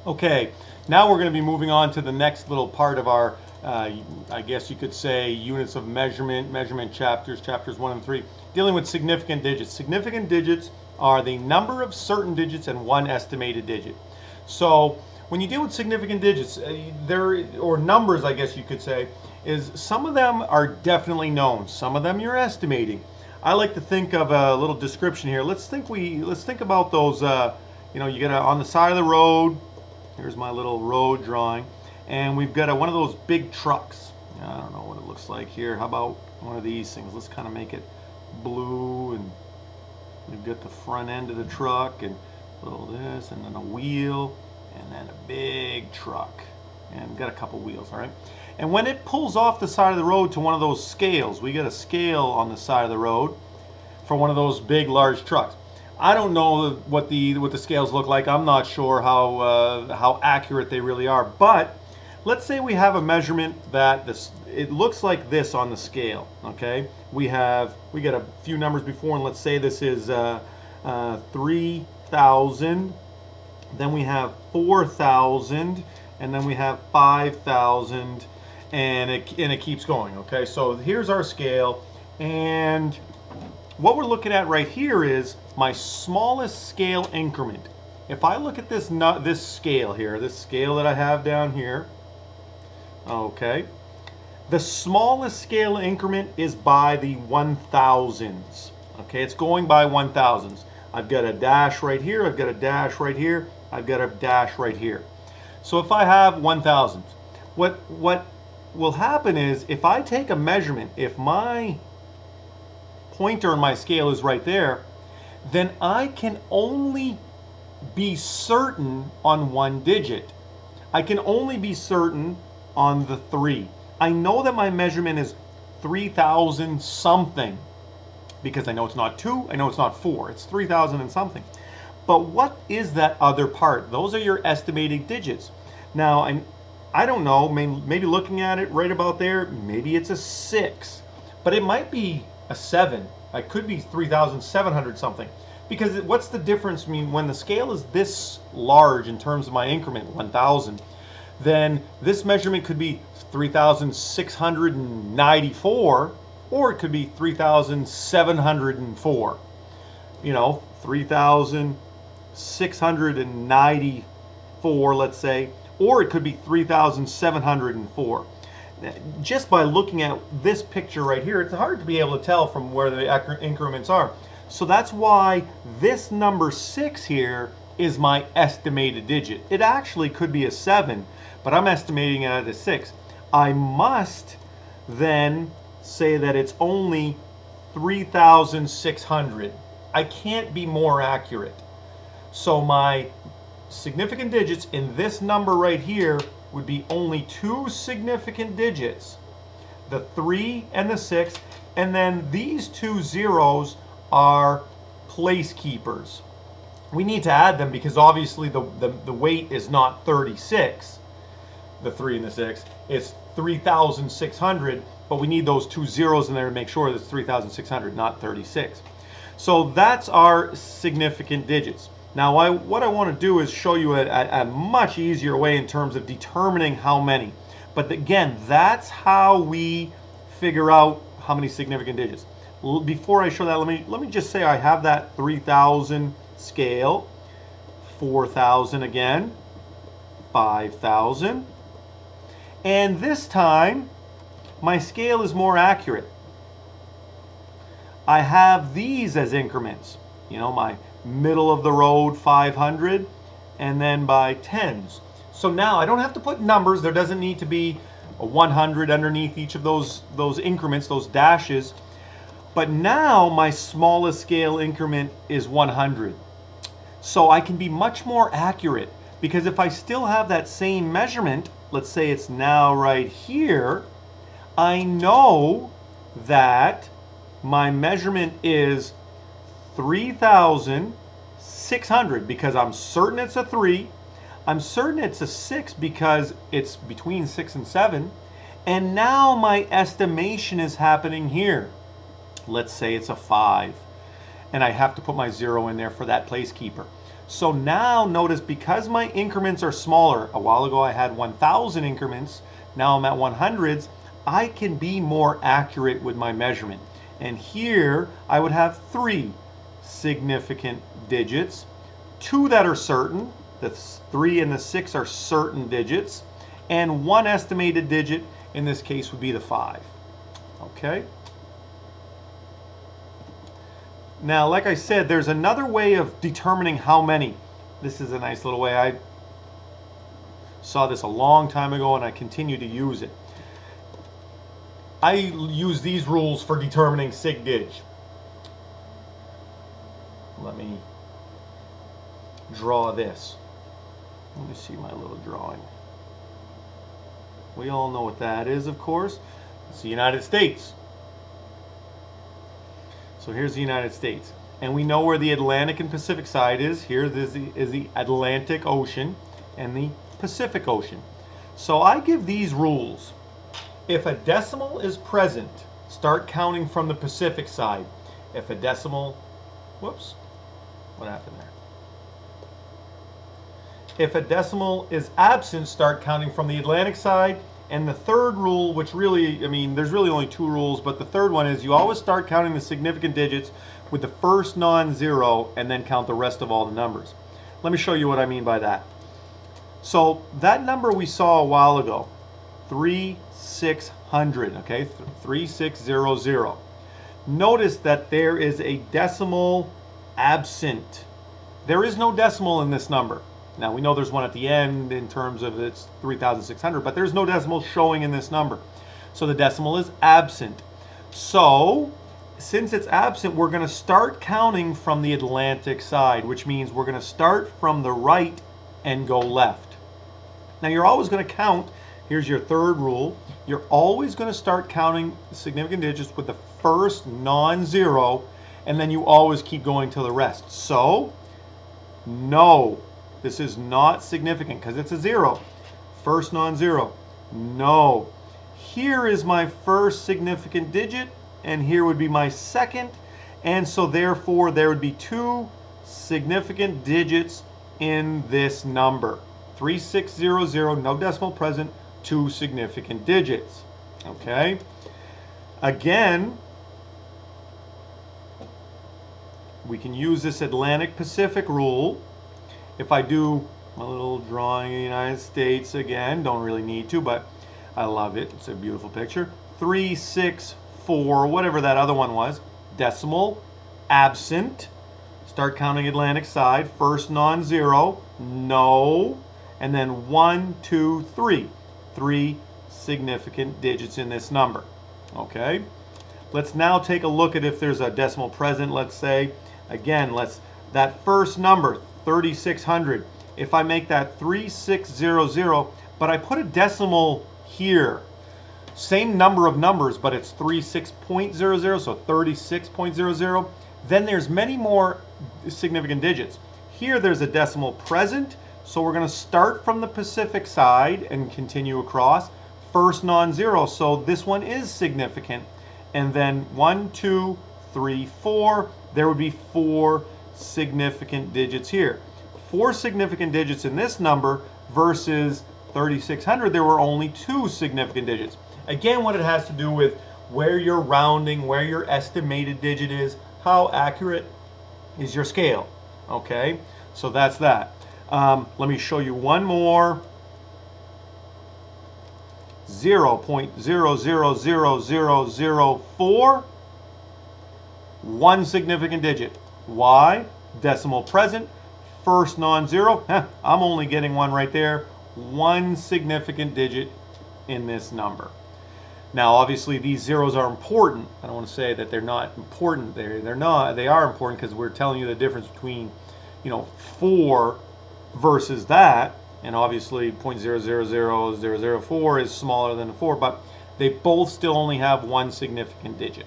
Okay, now we're going to be moving on to the next little part of our, I guess you could say, units of measurement chapters 1 and 3, dealing with significant digits. Significant digits are the number of certain digits and one estimated digit. So when you deal with significant digits, or numbers, I guess you could say, is some of them are definitely known. Some of them you're estimating. I like to think of a little description here. Let's think about those. You get on the side of the road. Here's my little road drawing, and we've got one of those big trucks. I don't know what it looks like here. How about one of these things? Let's kind of make it blue, and we've got the front end of the truck, and a little this, and then a wheel, and then a big truck, and we've got a couple wheels, all right? And when it pulls off the side of the road to one of those scales, we got a scale on the side of the road for one of those big, large trucks. I don't know what the scales look like. I'm not sure how accurate they really are. But let's say we have a measurement that it looks like this on the scale. Okay, we got a few numbers before, and let's say this is 3,000. Then we have 4,000, and then we have 5,000, and it keeps going. Okay, so here's our scale, and what we're looking at right here is my smallest scale increment. If I look at this scale here, this scale that I have down here, okay, the smallest scale increment is by the 1,000s. Okay, it's going by 1,000s. I've got a dash right here, I've got a dash right here, I've got a dash right here. So if I have 1,000s, what will happen is if I take a measurement, if my pointer on my scale is right there, then I can only be certain on one digit. I can only be certain on the 3. I know that my measurement is 3,000 something because I know it's not 2, I know it's not 4, it's 3,000 and something. But what is that other part? Those are your estimated digits. Now, I don't know, maybe looking at it right about there, maybe it's a 6, but it might be a 7. I could be 3,700 something. Because what's the difference? I mean, when the scale is this large in terms of my increment, 1,000, then this measurement could be 3,694, or it could be 3,704. 3,694, let's say, or it could be 3,704. Just by looking at this picture right here, it's hard to be able to tell from where the increments are. So that's why this number 6 here is my estimated digit. It actually could be a 7, but I'm estimating it at a 6. I must then say that it's only 3,600. I can't be more accurate. So my significant digits in this number right here would be only 2 significant digits, the 3 and the 6, and then these 2 zeros are placekeepers. We need to add them because obviously the weight is not 36, the 3 and the 6, it's 3,600, but we need those 2 zeros in there to make sure that it's 3,600, not 36. So that's our significant digits. Now what I want to do is show you a much easier way in terms of determining how many. But again, that's how we figure out how many significant digits. Before I show that, let me just say I have that 3,000 scale, 4,000 again, 5,000, and this time my scale is more accurate. I have these as increments, my middle of the road 500, and then by tens. So now I don't have to put numbers. There doesn't need to be a 100 underneath each of those increments, those dashes. But now my smallest scale increment is 100. So I can be much more accurate because if I still have that same measurement, let's say it's now right here, I know that my measurement is 3,600 because I'm certain it's a 3. I'm certain it's a 6 because it's between 6 and 7. And now my estimation is happening here. Let's say it's a 5. And I have to put my 0 in there for that placekeeper. So now notice, because my increments are smaller, a while ago I had 1,000 increments, now I'm at 100s, I can be more accurate with my measurement. And here I would have 3 significant digits, 2 that are certain, the 3 and the 6 are certain digits, and 1 estimated digit, in this case would be the 5. Okay? Now, like I said, there's another way of determining how many. This is a nice little way. I saw this a long time ago and I continue to use it. I use these rules for determining sig dig. Let me draw this. Let me see my little drawing. We all know what that is, of course. It's the United States. So here's the United States. And we know where the Atlantic and Pacific side is. Here is the Atlantic Ocean and the Pacific Ocean. So I give these rules. If a decimal is present, start counting from the Pacific side. If a decimal, whoops, what happened there? If a decimal is absent, start counting from the Atlantic side. And the third rule, which really, I mean, there's really only 2 rules, but the third one is you always start counting the significant digits with the first non-zero and then count the rest of all the numbers. Let me show you what I mean by that. So that number we saw a while ago, 3,600, okay, 3600. Notice that there is a decimal absent. There is no decimal in this number. Now we know there's one at the end in terms of it's 3,600, but there's no decimal showing in this number. So the decimal is absent. So since it's absent, we're going to start counting from the Atlantic side, which means we're going to start from the right and go left. Now you're always going to count, here's your third rule, you're always going to start counting significant digits with the first non-zero, and then you always keep going to the rest. So, no. This is not significant because it's a 0. First non-zero. No. Here is my first significant digit, and here would be my second. And so therefore there would be 2 significant digits in this number. 3600, no decimal present, 2 significant digits. Okay? Again, we can use this Atlantic Pacific rule. If I do my little drawing of the United States again, don't really need to, but I love it. It's a beautiful picture. 364, whatever that other one was, decimal, absent. Start counting Atlantic side. First non-zero, no. And then 1, 2, 3. 3 significant digits in this number. Okay? Let's now take a look at if there's a decimal present, let's say. Again, that first number, 3,600. If I make that 3600, but I put a decimal here, same number of numbers, but it's 36.00, so 36.00, then there's many more significant digits. Here there's a decimal present, so we're going to start from the Pacific side and continue across. First non-zero, so this one is significant. And then 1, 2, 3, 4, there would be 4 significant digits here. 4 significant digits in this number versus 3,600, there were only 2 significant digits. Again, what it has to do with where you're rounding, where your estimated digit is, how accurate is your scale. Okay, so that's that. Let me show you one more. 0.000004, 1 significant digit. Why? Decimal present, first non-zero. I'm only getting 1 right there. 1 significant digit in this number. Now, obviously, these zeros are important. I don't want to say that they're not important. They're not. They are important because we're telling you the difference between, 4 versus that. And obviously 0.000004 is smaller than a 4, but they both still only have 1 significant digit.